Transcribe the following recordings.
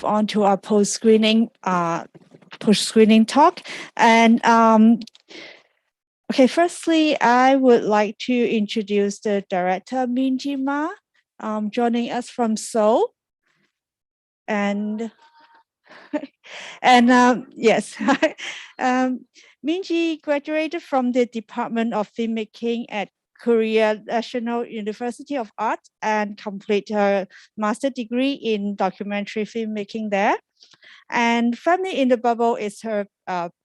On to our post-screening talk. And okay, firstly, I would like to introduce the director, Minji Ma, joining us from Seoul. And yes, Minji graduated from the Department of Filmmaking at Korea National University of Art and completed her master's degree in documentary filmmaking there. And Family in the Bubble is her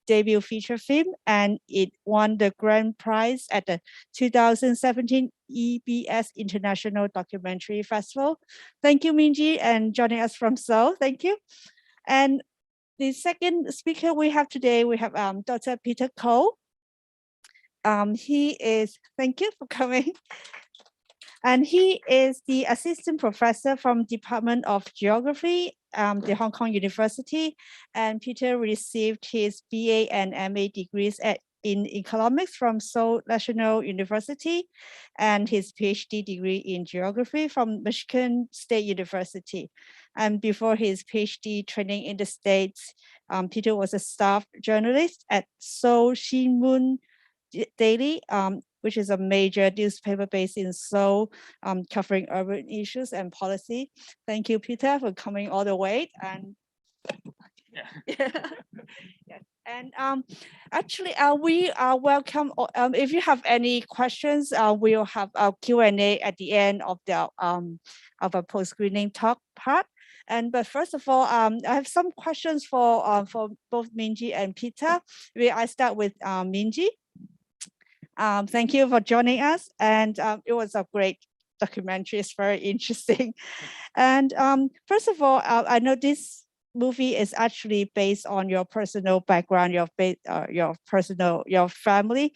debut feature film, and it won the grand prize at the 2017 EBS International Documentary Festival. Thank you, Minji, and joining us from Seoul. Thank you. And the second speaker we have today, we have Dr. Peter Ko. Thank you for coming. And he is the assistant professor from Department of Geography, the Hong Kong University. And Peter received his BA and MA degrees in economics from Seoul National University and his PhD degree in geography from Michigan State University. And before his PhD training in the States, Peter was a staff journalist at Seoul Shinmun Daily, which is a major newspaper based in Seoul, covering urban issues and policy. Thank you, Peter, for coming all the way. And yeah. And actually, we welcome. If you have any questions, we'll have our Q&A at the end of a post-screening talk part. But first of all, I have some questions for both Minji and Peter. I start with Minji. Thank you for joining us. And it was a great documentary. It's very interesting. And first of all, I know this movie is actually based on your personal background, your family.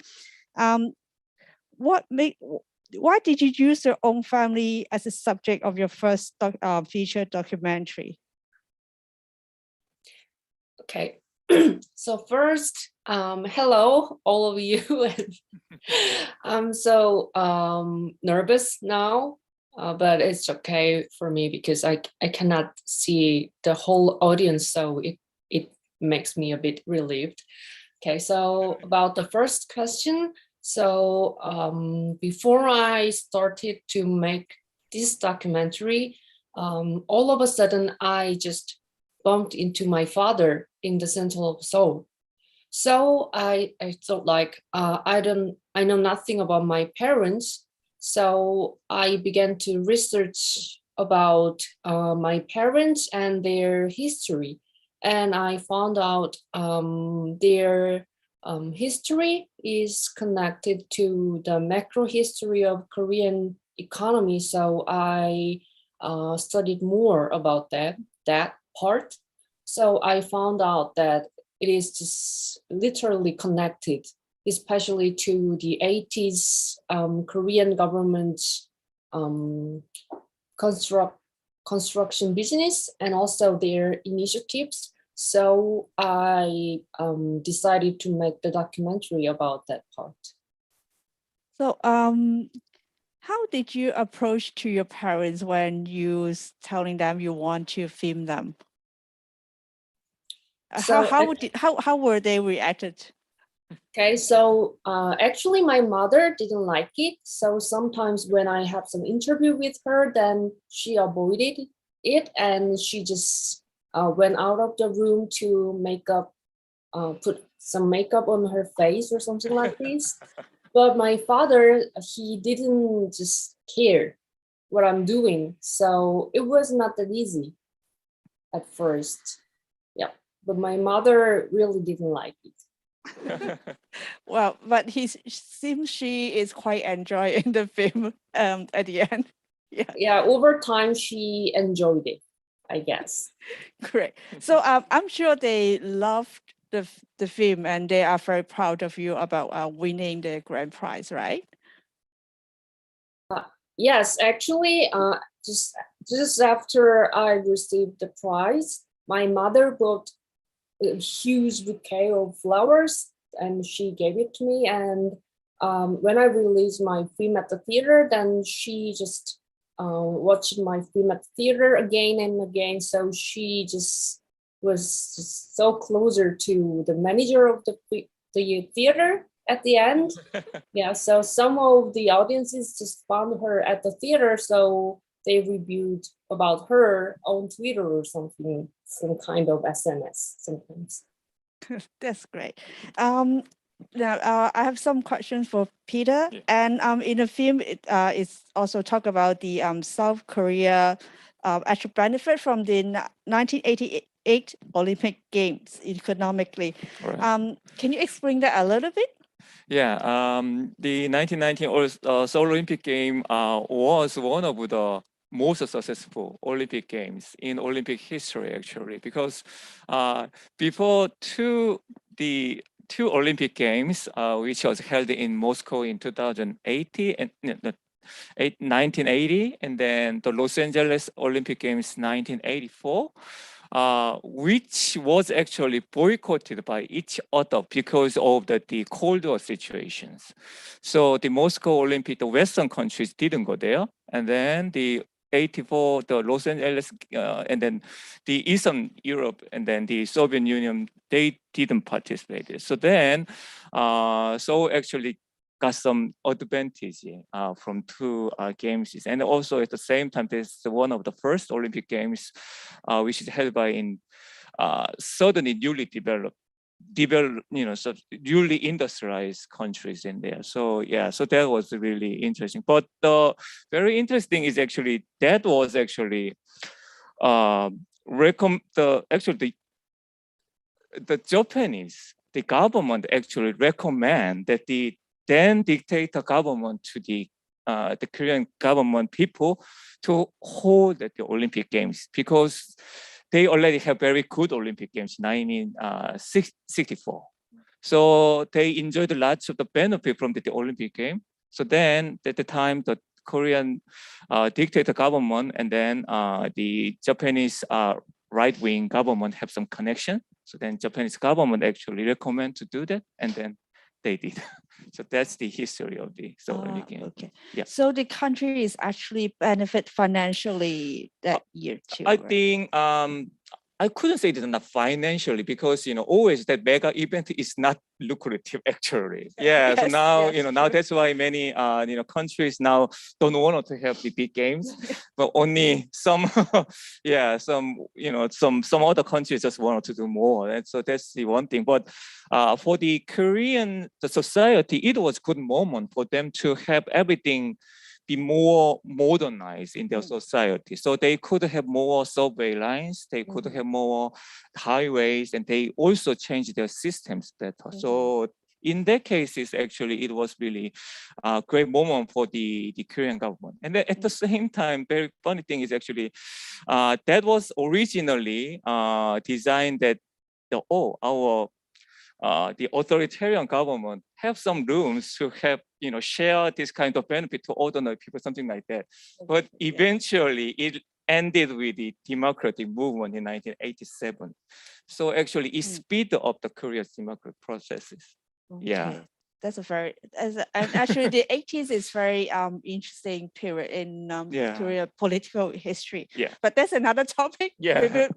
Why did you use your own family as a subject of your first feature documentary? Okay. So first, hello, all of you. I'm so nervous now, but it's okay for me because I cannot see the whole audience, so it makes me a bit relieved. Okay, so about the first question. So before I started to make this documentary, all of a sudden I just bumped into my father in the center of Seoul. So I thought like, I know nothing about my parents. So I began to research about my parents and their history. And I found out their history is connected to the macro history of Korean economy. So I studied more about that part. So I found out that it is just literally connected, especially to the 80s Korean government's construction business and also their initiatives. So I decided to make the documentary about that part. So how did you approach to your parents when you was telling them you want to film them? So how were they reacted? Okay, so actually my mother didn't like it. So sometimes when I have some interview with her, then she avoided it and she just went out of the room to put some makeup on her face or something like this. But my father, he didn't just care what I'm doing. So it was not that easy at first. Yeah, but my mother really didn't like it. Well, but seems she is quite enjoying the film at the end. Yeah, over time she enjoyed it, I guess. Great. So I'm sure they loved the film and they are very proud of you about winning the grand prize, right? Yes, actually, just after I received the prize, my mother bought a huge bouquet of flowers and she gave it to me. And when I released my film at the theater, then she just watching my film at theater again and again. So she just was just so closer to the manager of the theater at the end. Yeah, so some of the audiences just found her at the theater, so they reviewed about her on Twitter or something, some kind of SNS sometimes. That's great. Now, I have some questions for Peter. Yeah. And in the film, it's also talk about the South Korea actual benefit from the 1988 Olympic Games economically. Right. Can you explain that a little bit? Yeah, the 1919 Seoul Olympic game was one of the most successful Olympic Games in Olympic history, actually, because before the two Olympic Games, which was held in Moscow in 2080 and 1980, and then the Los Angeles Olympic Games 1984. Which was actually boycotted by each other because of the Cold War situations. So the Moscow Olympic, the Western countries didn't go there. And then the 84, the Los Angeles, and then the Eastern Europe, and then the Soviet Union, they didn't participate. So then, so actually got some advantage from two games. And also at the same time, this is one of the first Olympic Games, which is held by in suddenly newly developed, so newly industrialized countries in there. So yeah, so that was really interesting. But the very interesting is actually that was actually the Japanese, the government actually recommend that the then dictator government to the Korean government people to hold the Olympic Games because they already have very good Olympic Games, 1964. So they enjoyed lots of the benefit from the Olympic game. So then at the time, the Korean dictator government and then the Japanese right-wing government have some connection. So then Japanese government actually recommend to do that, and then they did. So that's the history of the Seoul Olympic Games. Okay. Yeah. So the country is actually benefit financially that year too. I right? think I couldn't say it is not financially because always that mega event is not lucrative actually. Yeah. So Yes, now yes, now true. that's why many countries now don't want to have the big games, but only some some other countries just want to do more. And so that's the one thing. But for the society, it was good moment for them to have everything be more modernized in their society. So they could have more subway lines, they could have more highways, and they also changed their systems better. So in that case, actually, it was really a great moment for the Korean government. And then at the same time, very funny thing is actually, that was originally designed that the authoritarian government have some rooms to have, share this kind of benefit to ordinary people, something like that. But eventually it ended with the democratic movement in 1987. So actually it speed up the Korea's democratic processes. Yeah. That's a very, and actually the 80s is very interesting period in Korea political history. Yeah. But that's another topic. Yeah.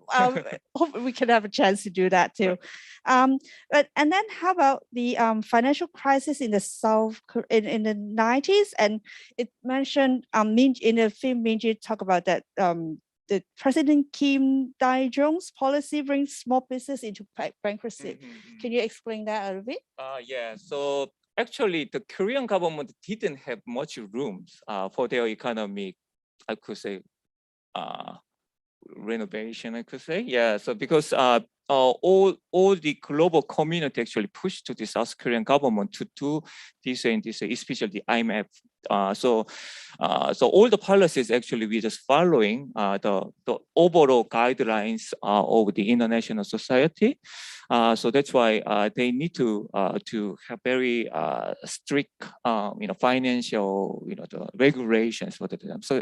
Hope we can have a chance to do that too. But and then how about the financial crisis in the South in the 90s? And it mentioned in the film Minji talk about that the President Kim Dae-jung's policy brings small business into bankruptcy. Can you explain that a little bit? Yeah. So actually, the Korean government didn't have much rooms for their economic, I could say, renovation, I could say. Yeah. So because all the global community actually pushed to the South Korean government to do this and this, especially the IMF. So all the policies actually we just following the overall guidelines of the international society. So that's why they need to have very strict financial the regulations for them. So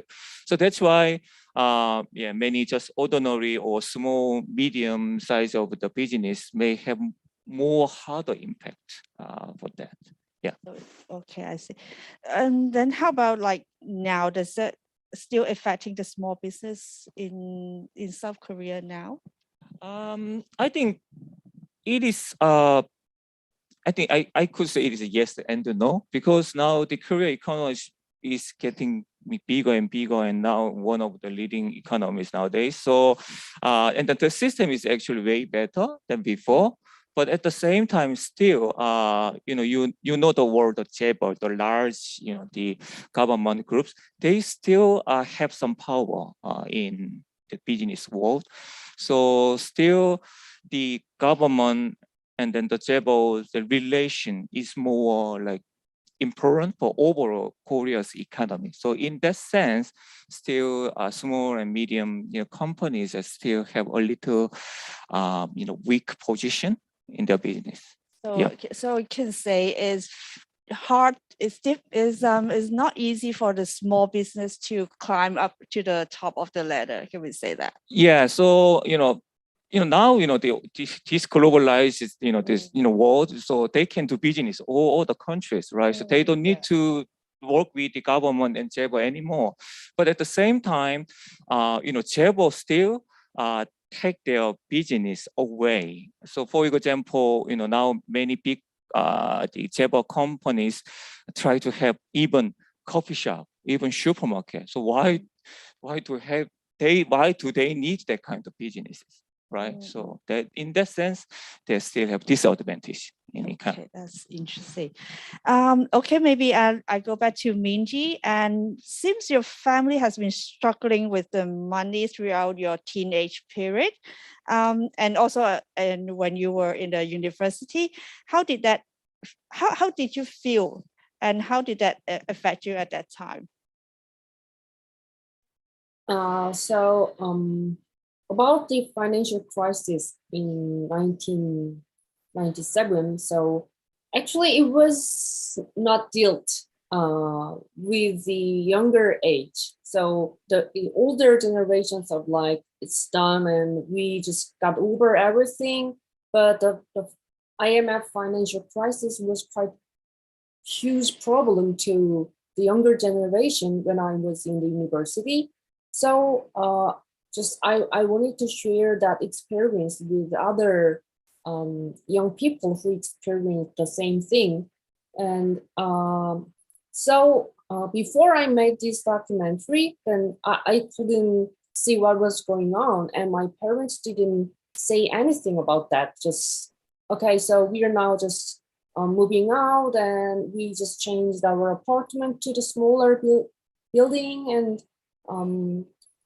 that's why many just ordinary or small medium size of the business may have more harder impact for that. Yeah. Okay, I see. And then how about like now? Does that still affecting the small business in South Korea now? I think it is. I think I could say it is a yes and a no, because now the Korea economy is getting bigger and bigger, and now one of the leading economies nowadays. So, and the system is actually way better than before. But at the same time, still, you know the word, the chaebol, the large, the government groups, they still have some power in the business world. So still, the government and then the chaebol, the relation is more like important for overall Korea's economy. So in that sense, still small and medium companies still have a little weak position in their business. So, Yeah. so we can say is hard, is not easy for the small business to climb up to the top of the ladder. Can we say that? Yeah. So now this globalized this world, so they can do business all the countries, right? So they don't need to work with the government and chaebol anymore. But at the same time, chaebol still take their business away. So for example, now many big the chaebol companies try to have even coffee shop, even supermarket. So why do they need that kind of businesses, right? So that in that sense, they still have disadvantage in economy. Okay, that's interesting. Okay, maybe I go back to Minji. And seems your family has been struggling with the money throughout your teenage period, and also and when you were in the university. How did that? How did you feel, and how did that affect you at that time? About the financial crisis in 1997, so actually it was not dealt with the younger age. So the older generations of like, it's done and we just got over everything. But the IMF financial crisis was quite huge problem to the younger generation when I was in the university. So I wanted to share that experience with other young people who experienced the same thing. And before I made this documentary, then I couldn't see what was going on, and my parents didn't say anything about that. Just okay, so we are now just moving out, and we just changed our apartment to the smaller building, and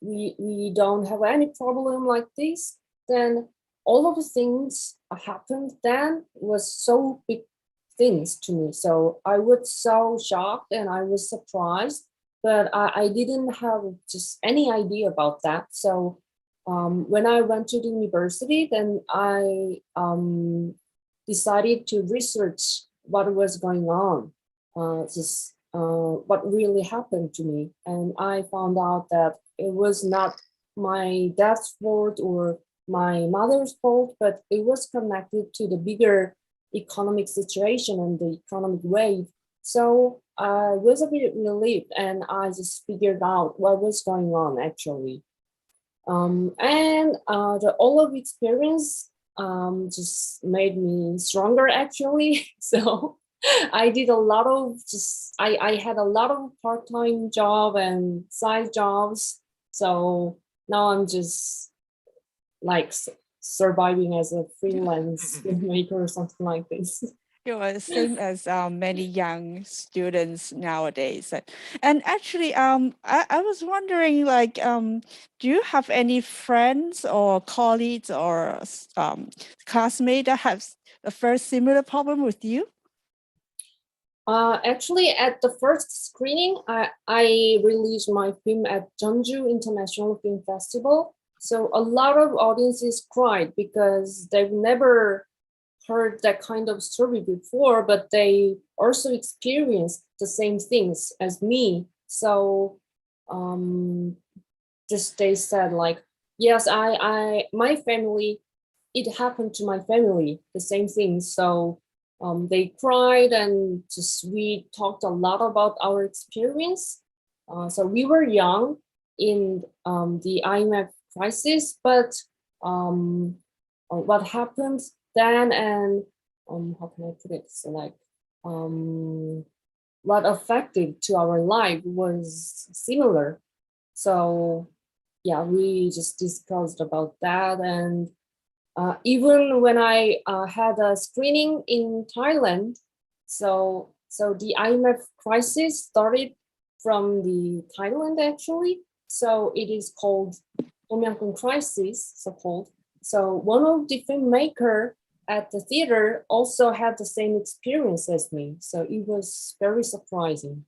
we don't have any problem like this. Then all of the things happened then was so big things to me. So I was so shocked and I was surprised, but I didn't have just any idea about that. So when I went to the university, then I decided to research what was going on, what really happened to me. And I found out that it was not my dad's fault or my mother's fault, but it was connected to the bigger economic situation and the economic wave. So I was a bit relieved, and I just figured out what was going on actually. The all of experience just made me stronger actually. So I did a lot of I had a lot of part-time job and side jobs. So now I'm just like surviving as a freelance filmmaker or something like this. You're same as many young students nowadays. And actually, I was wondering, like, do you have any friends or colleagues or classmates that have a first similar problem with you? Actually, at the first screening, I released my film at Jeonju International Film Festival. So a lot of audiences cried because they've never heard that kind of story before, but they also experienced the same things as me. So just they said like, yes, my family, it happened to my family, the same thing. So they cried, and just we talked a lot about our experience. So we were young in the IMF crisis, but what happened then, and how can I put it? So like what affected to our life was similar. So yeah, we just discussed about that. And even when I had a screening in Thailand, so the IMF crisis started from the Thailand actually. So it is called Tom Yam Goong crisis, so called. So one of the filmmaker at the theater also had the same experience as me. So it was very surprising.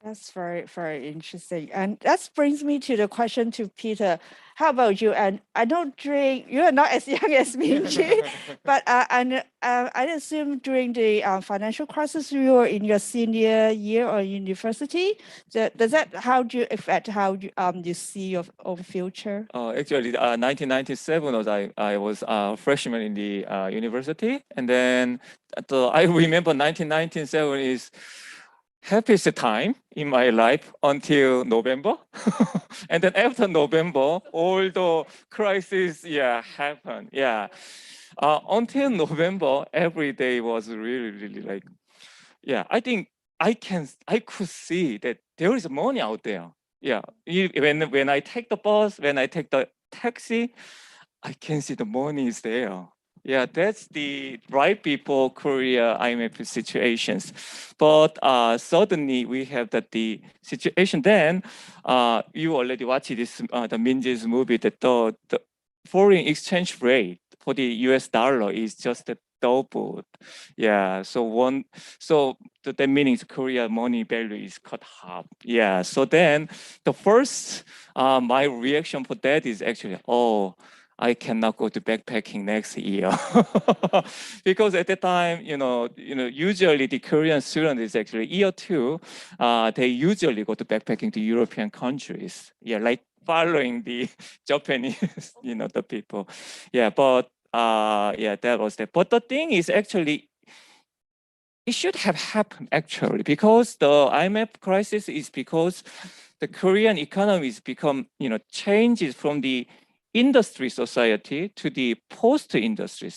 That's very, very interesting. And that brings me to the question to Peter. How about you? And I know you are not as young as Minji, but I assume during the financial crisis, you were in your senior year or university. Does that, how do you affect how you see your own future? Actually, 1997 was I was a freshman in the university, and then I remember 1997 is happiest time in my life until November. And then after November, all the crisis, happened. Until November, every day was really, really like, I think I could see that there is money out there. When I take the bus, when I take the taxi, I can see the money is there. Yeah, that's the right people Korea IMF situations. But suddenly we have that the situation then, you already watched this, the Minji's movie, that the foreign exchange rate for the US dollar is just doubled. Yeah, so that means Korea money value is cut half. Yeah, so then the first, my reaction for that is actually, oh, I cannot go to backpacking next year. Because at the time, usually the Korean student is actually year 2, they usually go to backpacking to European countries. Yeah, like following the Japanese, the people. Yeah, but that was that. But the thing is actually, it should have happened actually, because the IMF crisis is because the Korean economy has become, changes from the industry society to the post-industry,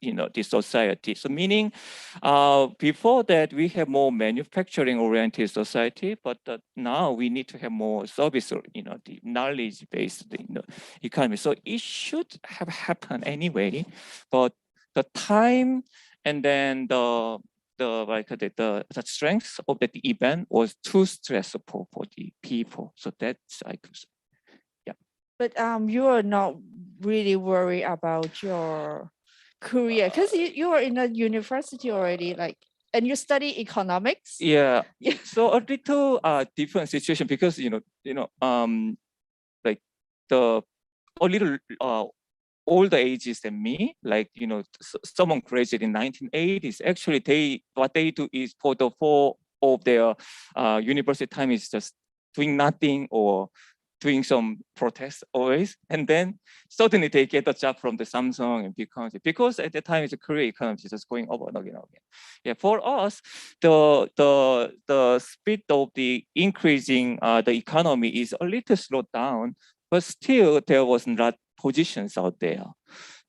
the society. So meaning, before that we have more manufacturing-oriented society, but now we need to have more service, the knowledge-based, economy. So it should have happened anyway, but the time and then the strength of that event was too stressful for the people. So that's, I could say. But you are not really worried about your career because you are in a university already, like, and you study economics. Yeah. Yeah. So a little different situation, because like a little older ages than me, like someone graduated in 1980s. Actually, what they do is, for the 4 of their university time, is just doing nothing or doing some protest always, and then suddenly they get a job from the Samsung and big company, because at the time the Korean economy is just going up and again. Yeah, for us, the speed of the increasing the economy is a little slowed down, but still there was not positions out there.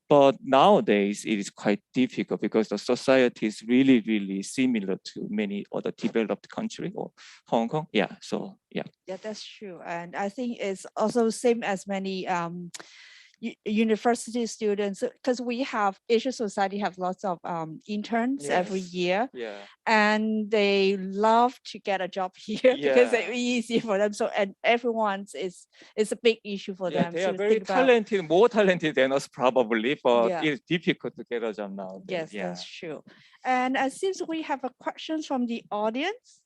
But nowadays it is quite difficult because the society is really, really similar to many other developed countries or Hong Kong. Yeah, so yeah. Yeah, that's true. And I think it's also same as many university students, because we have Asian society have lots of interns every Yes. year, Yeah. and they love to get a job here because it's Yeah. easy for them. So, and everyone's is a big issue for Yeah, them. they So are very think about, talented, more talented than us probably, but yeah. it's difficult to get a job now. Yes, Yeah. that's true. And since we have a question from the audience,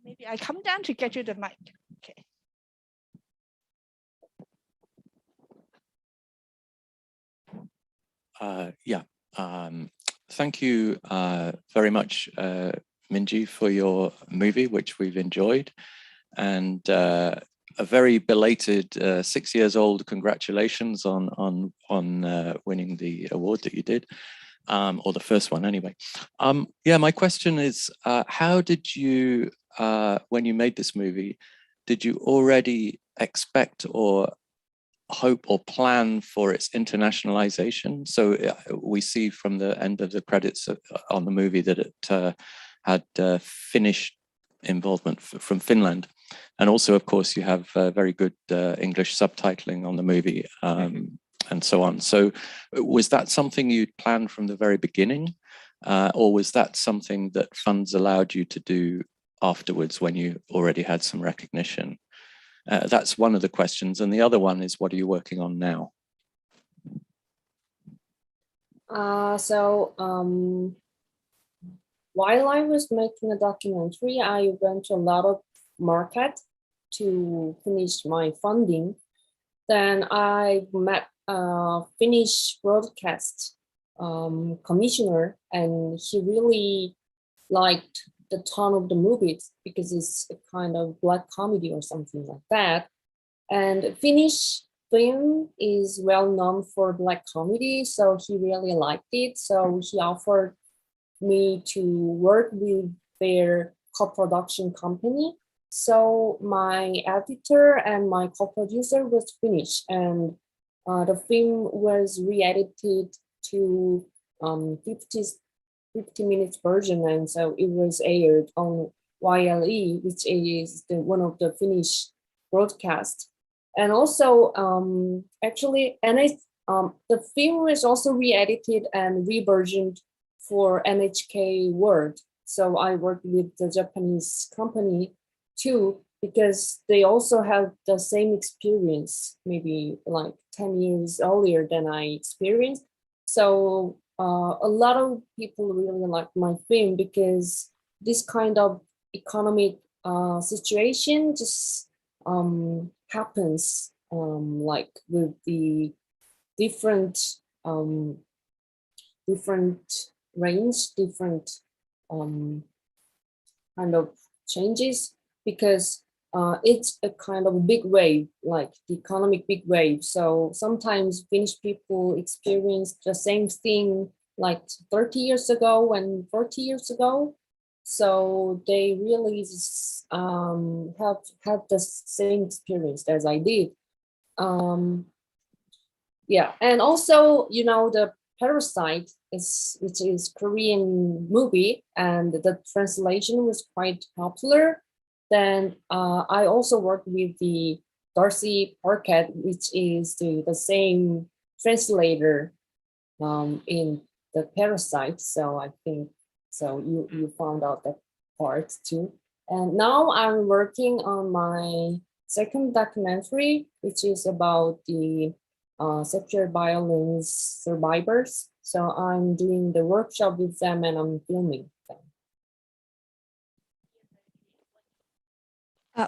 maybe I come down to get you the mic. Okay. Thank you very much, Minji, for your movie, which we've enjoyed, and a very belated 6 years old congratulations on winning the award that you did, or the first one anyway. My question is, how did you when you made this movie, did you already expect or hope or plan for its internationalization? So we see from the end of the credits on the movie that it had Finnish involvement from Finland. And also, of course, you have very good English subtitling on the movie and so on. So was that something you'd planned from the very beginning? Or was that something that funds allowed you to do afterwards when you already had some recognition? That's one of the questions. And the other one is, what are you working on now? While I was making a documentary, I went to a lot of market to finish my funding. Then I met a Finnish broadcast commissioner, and he really liked the tone of the movie because it's a kind of black comedy or something like that. And Finnish film is well known for black comedy, so he really liked it. So he offered me to work with their co-production company. So my editor and my co-producer was Finnish, and the film was re-edited to 50 minutes version, and so it was aired on YLE, which is one of the Finnish broadcast. And also, actually, the film was also re-edited and re-versioned for NHK World. So I worked with the Japanese company too, because they also have the same experience, maybe like 10 years earlier than I experienced. So a lot of people really like my film because this kind of economic situation just happens like with the different range, different kind of changes, because it's a kind of big wave, like the economic big wave. So sometimes Finnish people experience the same thing like 30 years ago and 40 years ago. So they really have had the same experience as I did. Yeah, and also, you know, the Parasite which is Korean movie, and the translation was quite popular. Then I also worked with the Darcy Parkett, which is the same translator in the Parasite. So I think so you found out that part too. And now I'm working on my second documentary, which is about the sexual violence survivors. So I'm doing the workshop with them and I'm filming them.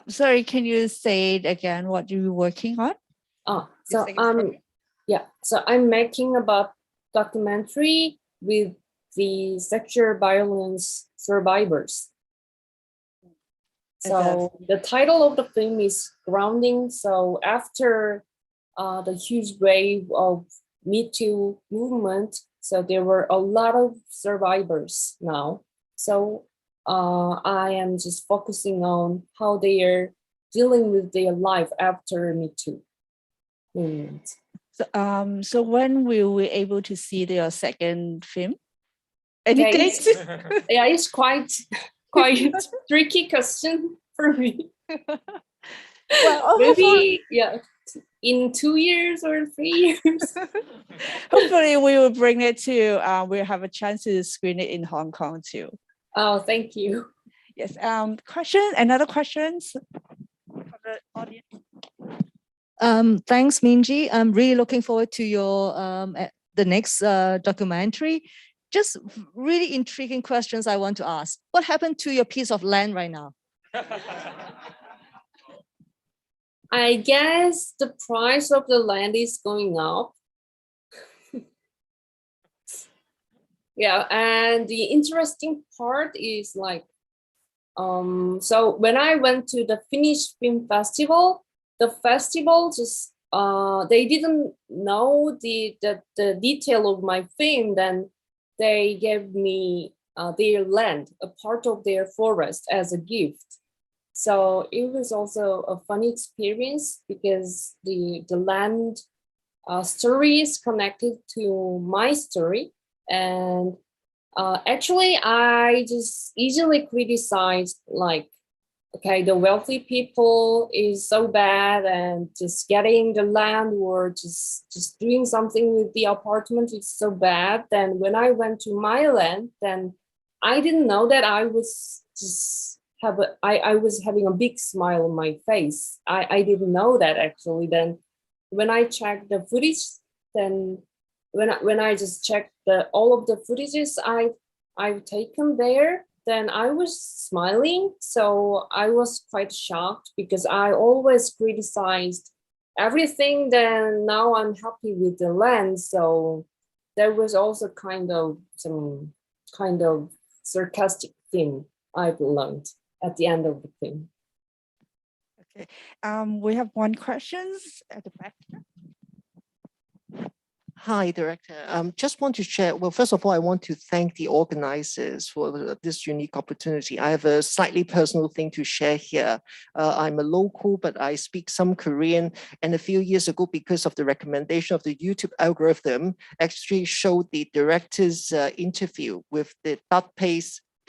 Sorry, can you say it again? What you're working on? So I'm making about documentary with the sexual violence survivors. So the title of the film is Grounding. So after the huge wave of Me Too movement, so there were a lot of survivors now. So I am just focusing on how they are dealing with their life after Me Too movement. So when will we able to see your second film? Any dates? Yeah, it's quite tricky question for me. Well, maybe in 2 years or 3 years. Hopefully we will bring it to we'll have a chance to screen it in Hong Kong too. Oh, thank you. Yes. Another questions from the audience? Thanks, Minji. I'm really looking forward to your the next documentary. Just really intriguing questions I want to ask. What happened to your piece of land right now? I guess the price of the land is going up. Yeah, and the interesting part is like, so when I went to the Finnish Film Festival, the festival just they didn't know the detail of my film. Then they gave me their land, a part of their forest as a gift. So it was also a funny experience because the land story is connected to my story. And actually, I just easily criticized, like, okay, the wealthy people is so bad, and just getting the land or just doing something with the apartment is so bad. Then when I went to my land, then I didn't know that I was just I was having a big smile on my face. I didn't know that actually. Then when I checked the footage, then when I just checked all of the footages I've taken there, then I was smiling. So I was quite shocked because I always criticized everything. Then now I'm happy with the land. So there was also some kind of sarcastic thing I've learned at the end of the film. Okay. We have one questions at the back. Hi, Director. Just want to share. Well, first of all, I want to thank the organizers for this unique opportunity. I have a slightly personal thing to share here. I'm a local, but I speak some Korean. And a few years ago, because of the recommendation of the YouTube algorithm, actually showed the director's interview with the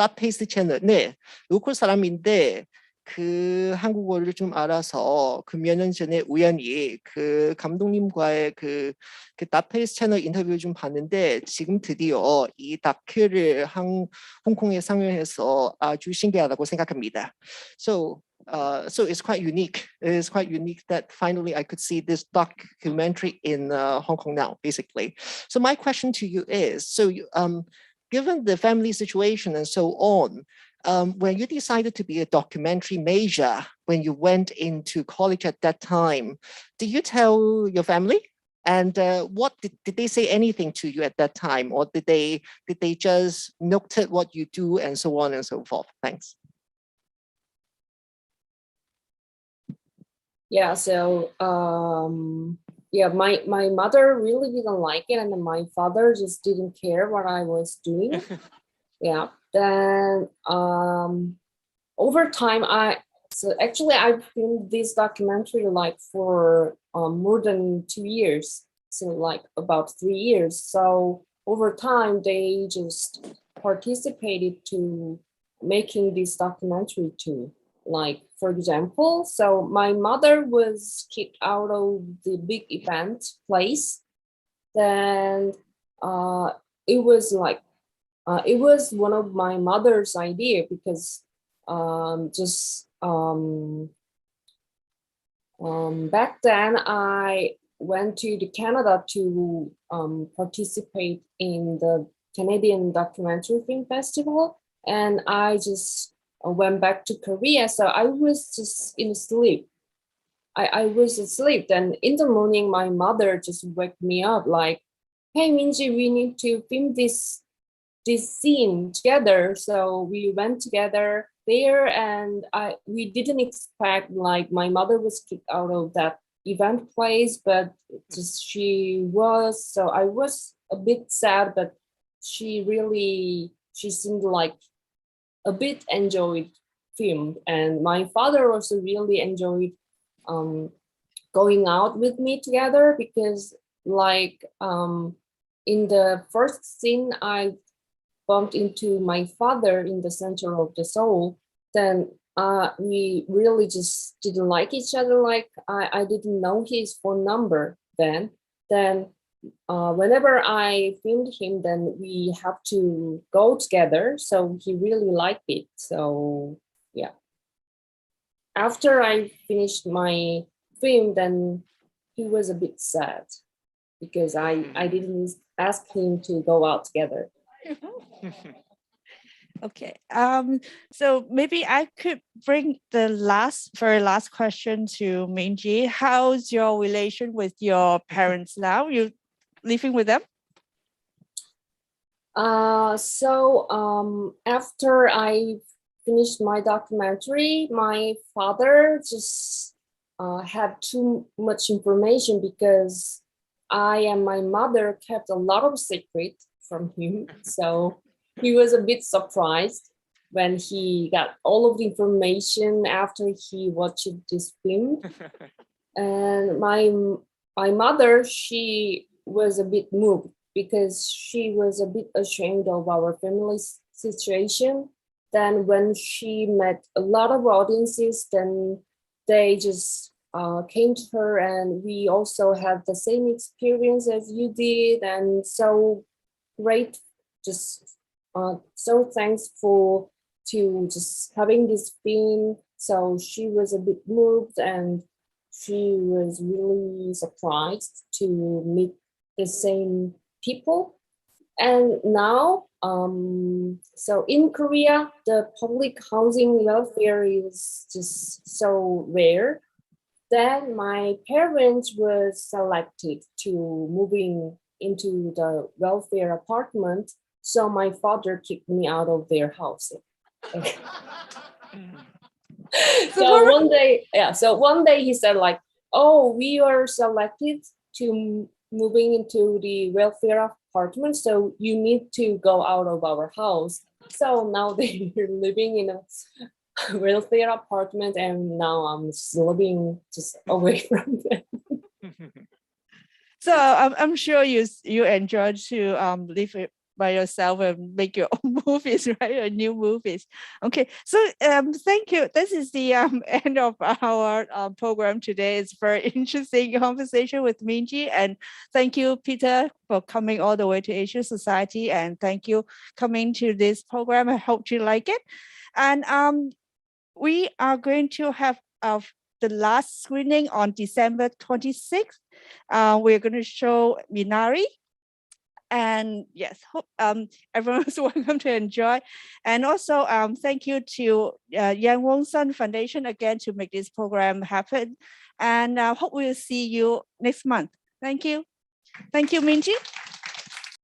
닷페이스 채널. 네, 로컬 사람인데 그 한국어를 좀 알아서 그 몇 년 전에 우연히 그 감독님과의 그 닷페이스 채널 인터뷰를 좀 봤는데 지금 드디어 이 다큐를 홍콩에 상영해서 아주 신기하다고 생각합니다. So it's quite unique. It is quite unique that finally I could see this documentary in Hong Kong now, basically. So my question to you is, given the family situation and so on, when you decided to be a documentary major, when you went into college at that time, did you tell your family? And what did they say anything to you at that time, or did they just note what you do and so on and so forth? Thanks. Yeah. So yeah, my mother really didn't like it, and my father just didn't care what I was doing. Yeah. Then over time, I filmed this documentary like for more than 2 years, so like about 3 years. So over time, they just participated to making this documentary too. Like, for example, so my mother was kicked out of the big event place. Then it was like it was one of my mother's idea because back then I went to Canada to participate in the Canadian Documentary Film Festival, and I just went back to Korea. So I was just in sleep. I was asleep. Then in the morning, my mother just woke me up like, "Hey, Minji, we need to film this scene together." So we went together there, and we didn't expect, like, my mother was kicked out of that event place, but just she was. So I was a bit sad, but she seemed like a bit enjoyed film, and my father also really enjoyed going out with me together because, like, in the first scene I bumped into my father in the center of the Seoul. Then we really just didn't like each other. Like, I didn't know his phone number then. Whenever I filmed him, then we have to go together. So he really liked it. So yeah. After I finished my film, then he was a bit sad because I didn't ask him to go out together. Okay. So maybe I could bring the very last question to Minji. How's your relation with your parents now? You living with them? After I finished my documentary, my father just had too much information because I and my mother kept a lot of secret from him. So he was a bit surprised when he got all of the information after he watched this film. And my mother, she was a bit moved because she was a bit ashamed of our family's situation. Then when she met a lot of audiences, then they just came to her, and we also had the same experience as you did, and so great, just so thankful to just having this film. So she was a bit moved, and she was really surprised to meet the same people. And now, so in Korea, the public housing welfare is just so rare. Then my parents were selected to moving into the welfare apartment. So my father kicked me out of their house. So one day, so one day he said like, oh, we are selected to moving into the welfare apartment, so you need to go out of our house. So now they're living in a welfare apartment, and now I'm just living just away from them. So I'm sure you enjoy to live by yourself and make your own movies, right? Or new movies. Okay, so thank you. This is the end of our program today. It's very interesting conversation with Minji, and thank you, Peter, for coming all the way to Asian Society, and thank you coming to this program. I hope you like it, and we are going to have the last screening on December 26th. We're going to show Minari. And yes, hope everyone is welcome to enjoy. And also thank you to Yang Wong Sun Foundation again to make this program happen. And hope we'll see you next month. Thank you. Thank you, Minji.